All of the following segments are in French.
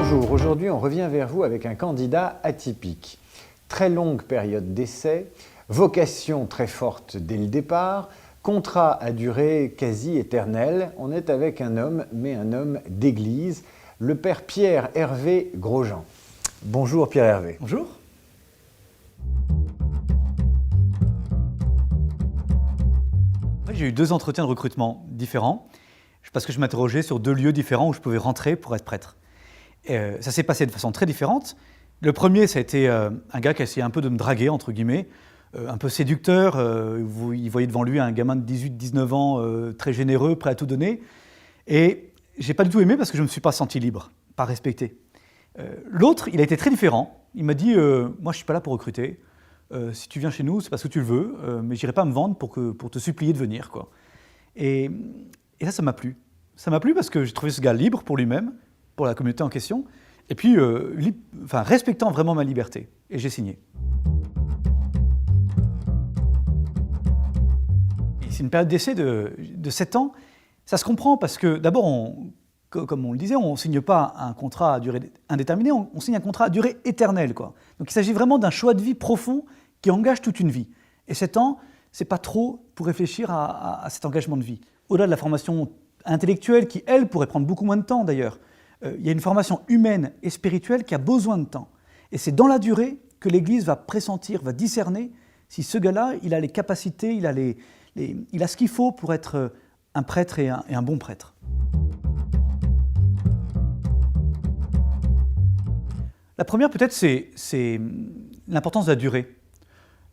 Bonjour, aujourd'hui on revient vers vous avec un candidat atypique. Très longue période d'essai, vocation très forte dès le départ, contrat à durée quasi éternelle. On est avec un homme, mais un homme d'église, le père Pierre-Hervé Grosjean. Bonjour Pierre-Hervé. Bonjour. J'ai eu 2 entretiens de recrutement différents parce que je m'interrogeais sur 2 lieux différents où je pouvais rentrer pour être prêtre. Ça s'est passé de façon très différente. Le premier, ça a été un gars qui a essayé un peu de me draguer, entre guillemets, un peu séducteur. Il voyait devant lui un gamin de 18-19 ans, très généreux, prêt à tout donner. Et je n'ai pas du tout aimé parce que je ne me suis pas senti libre, pas respecté. L'autre, il a été très différent. Il m'a dit « Moi, je ne suis pas là pour recruter. Si tu viens chez nous, c'est parce que tu le veux, mais je n'irai pas me vendre pour te supplier de venir. » quoi. Et ça m'a plu. Ça m'a plu parce que j'ai trouvé ce gars libre pour lui-même, pour la communauté en question, et puis respectant vraiment ma liberté. Et j'ai signé. C'est une période d'essai de 7 ans. Ça se comprend parce que d'abord, comme on le disait, on ne signe pas un contrat à durée indéterminée, on signe un contrat à durée éternelle, quoi. Donc il s'agit vraiment d'un choix de vie profond qui engage toute une vie. Et 7 ans, ce n'est pas trop pour réfléchir à cet engagement de vie. Au-delà de la formation intellectuelle qui, elle, pourrait prendre beaucoup moins de temps d'ailleurs, il y a une formation humaine et spirituelle qui a besoin de temps. Et c'est dans la durée que l'Église va pressentir, va discerner si ce gars-là, il a les capacités, il a ce qu'il faut pour être un prêtre et un bon prêtre. La première, peut-être, c'est l'importance de la durée.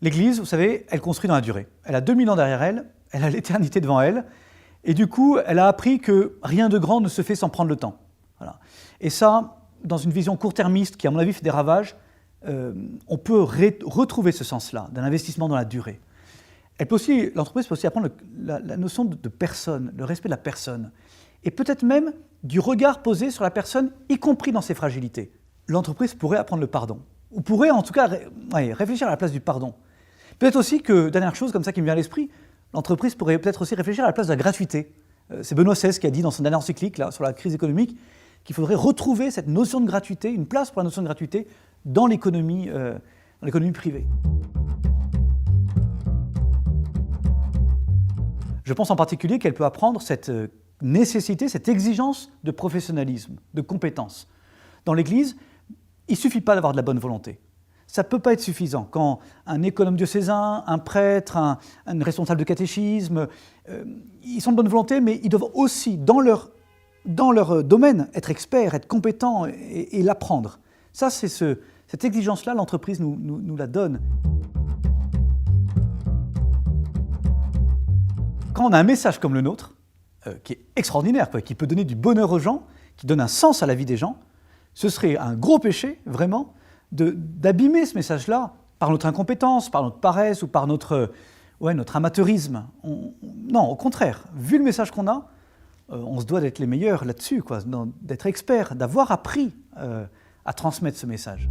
L'Église, vous savez, elle construit dans la durée. Elle a 2000 ans derrière elle, elle a l'éternité devant elle, et du coup, elle a appris que rien de grand ne se fait sans prendre le temps. Voilà. Et ça, dans une vision court-termiste qui, à mon avis, fait des ravages, on peut retrouver ce sens-là, d'un investissement dans la durée. L'entreprise peut aussi apprendre la notion de personne, le respect de la personne, et peut-être même du regard posé sur la personne, y compris dans ses fragilités. L'entreprise pourrait apprendre le pardon, ou pourrait en tout cas réfléchir à la place du pardon. Peut-être aussi que, dernière chose comme ça qui me vient à l'esprit, l'entreprise pourrait peut-être aussi réfléchir à la place de la gratuité. C'est Benoît XVI qui a dit dans son dernière encyclique là, sur la crise économique qu'il faudrait retrouver cette notion de gratuité, une place pour la notion de gratuité dans l'économie privée. Je pense en particulier qu'elle peut apprendre cette nécessité, cette exigence de professionnalisme, de compétence. Dans l'Église, il ne suffit pas d'avoir de la bonne volonté. Ça ne peut pas être suffisant. Quand un économe diocésain, un prêtre, un responsable de catéchisme, ils sont de bonne volonté, mais ils doivent aussi, dans leur domaine, être experts, être compétents et l'apprendre. Ça, c'est cette exigence-là, l'entreprise nous la donne. Quand on a un message comme le nôtre, qui est extraordinaire, qui peut donner du bonheur aux gens, qui donne un sens à la vie des gens, ce serait un gros péché, vraiment, d'abîmer ce message-là par notre incompétence, par notre paresse ou par notre amateurisme. Non, au contraire, vu le message qu'on a, on se doit d'être les meilleurs là-dessus, d'être experts, d'avoir appris à transmettre ce message.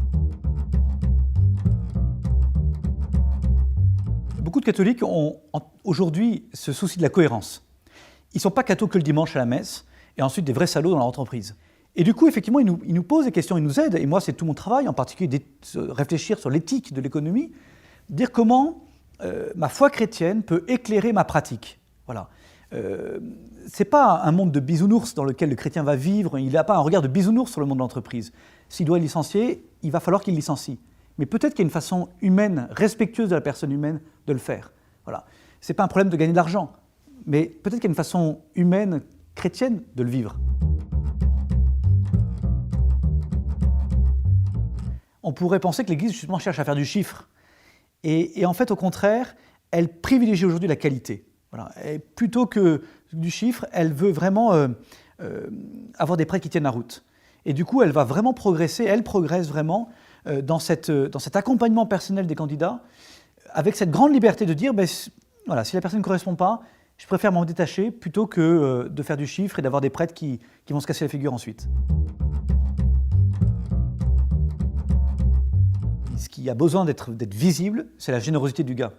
Beaucoup de catholiques ont aujourd'hui ce souci de la cohérence. Ils ne sont pas cathos que le dimanche à la messe, et ensuite des vrais salauds dans leur entreprise. Et du coup, effectivement, ils nous posent des questions, ils nous aident, et moi, c'est tout mon travail, en particulier de réfléchir sur l'éthique de l'économie, dire comment ma foi chrétienne peut éclairer ma pratique. Voilà. Ce n'est pas un monde de bisounours dans lequel le chrétien va vivre, il n'a pas un regard de bisounours sur le monde de l'entreprise. S'il doit licencier, il va falloir qu'il licencie. Mais peut-être qu'il y a une façon humaine, respectueuse de la personne humaine, de le faire. Voilà. Ce n'est pas un problème de gagner de l'argent, mais peut-être qu'il y a une façon humaine, chrétienne, de le vivre. On pourrait penser que l'Église, justement, cherche à faire du chiffre. Et en fait, au contraire, elle privilégie aujourd'hui la qualité. Voilà. Et plutôt que du chiffre, elle veut vraiment avoir des prêtres qui tiennent la route. Et du coup, elle va vraiment progresser, elle progresse vraiment dans cet accompagnement personnel des candidats, avec cette grande liberté de dire, voilà, si la personne ne correspond pas, je préfère m'en détacher plutôt que de faire du chiffre et d'avoir des prêtres qui vont se casser la figure ensuite. Ce qui a besoin d'être visible, c'est la générosité du gars.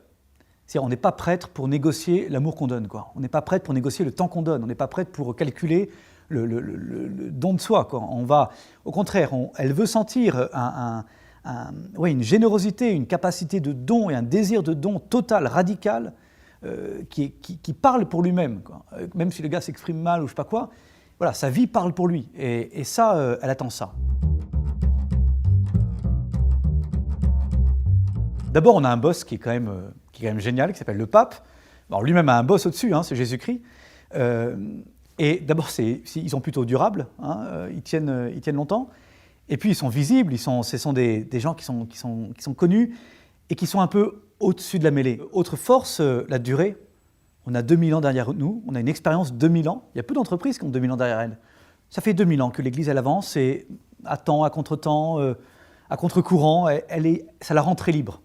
C'est-à-dire, on n'est pas prêtre pour négocier l'amour qu'on donne, quoi. On n'est pas prêtre pour négocier le temps qu'on donne. On n'est pas prêtre pour calculer le don de soi, quoi. Au contraire, elle veut sentir une générosité, une capacité de don et un désir de don total, radical, qui parle pour lui-même, quoi. Même si le gars s'exprime mal ou je sais pas quoi, voilà, sa vie parle pour lui. Et ça, elle attend ça. D'abord, on a un boss qui est quand même génial, qui s'appelle le pape. Alors, lui-même a un boss au-dessus, hein, c'est Jésus-Christ. Et d'abord, ils sont plutôt durables, hein, ils tiennent longtemps. Et puis, ils sont visibles, ce sont des gens qui sont connus et qui sont un peu au-dessus de la mêlée. Autre force, la durée. On a 2000 ans derrière nous, on a une expérience 2000 ans. Il y a peu d'entreprises qui ont 2000 ans derrière elles. Ça fait 2000 ans que l'Église, elle avance, et à temps, à contre-temps, à contre-courant, ça la rend très libre.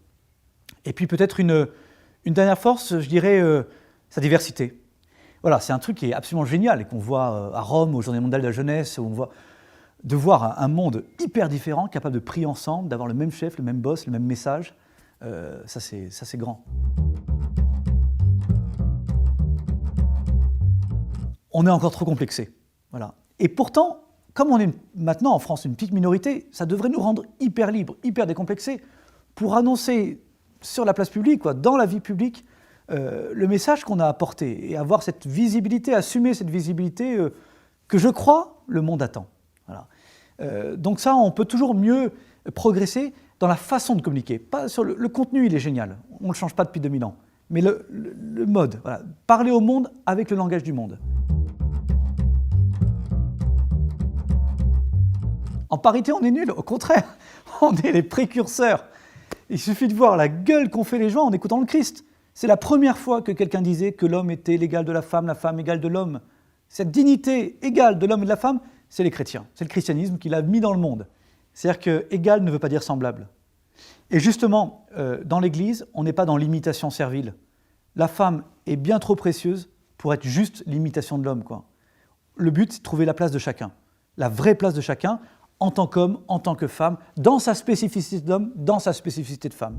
Et puis peut-être une dernière force, je dirais, sa diversité. Voilà, c'est un truc qui est absolument génial et qu'on voit à Rome, aux Journées mondiales de la jeunesse, où on voit de voir un monde hyper différent, capable de prier ensemble, d'avoir le même chef, le même boss, le même message. Ça, c'est grand. On est encore trop complexé. Voilà. Et pourtant, comme on est maintenant en France une petite minorité, ça devrait nous rendre hyper libres, hyper décomplexés, pour annoncer sur la place publique, quoi, dans la vie publique, le message qu'on a apporté, et avoir cette visibilité, assumer cette visibilité que je crois le monde attend. Voilà. Donc ça, on peut toujours mieux progresser dans la façon de communiquer. Pas sur le contenu, il est génial, on ne le change pas depuis 2000 ans, mais le mode, voilà. Parler au monde avec le langage du monde. En parité, on est nul, au contraire, on est les précurseurs. Il suffit de voir la gueule qu'ont fait les gens en écoutant le Christ. C'est la première fois que quelqu'un disait que l'homme était l'égal de la femme égale de l'homme. Cette dignité égale de l'homme et de la femme, c'est les chrétiens, c'est le christianisme qui l'a mis dans le monde. C'est-à-dire que égal ne veut pas dire semblable. Et justement, dans l'Église, on n'est pas dans l'imitation servile. La femme est bien trop précieuse pour être juste l'imitation de l'homme, quoi. Le but, c'est de trouver la place de chacun, la vraie place de chacun, en tant qu'homme, en tant que femme, dans sa spécificité d'homme, dans sa spécificité de femme.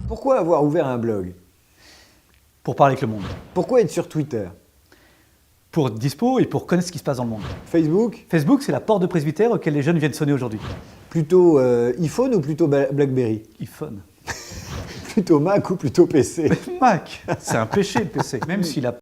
Pourquoi avoir ouvert un blog? Pour parler avec le monde. Pourquoi être sur Twitter? Pour être dispo et pour connaître ce qui se passe dans le monde. Facebook? Facebook, c'est la porte de presbytère auquel les jeunes viennent sonner aujourd'hui. Plutôt iPhone ou plutôt BlackBerry? iPhone. Plutôt Mac ou plutôt PC? Mac, c'est un péché le PC, même s'il a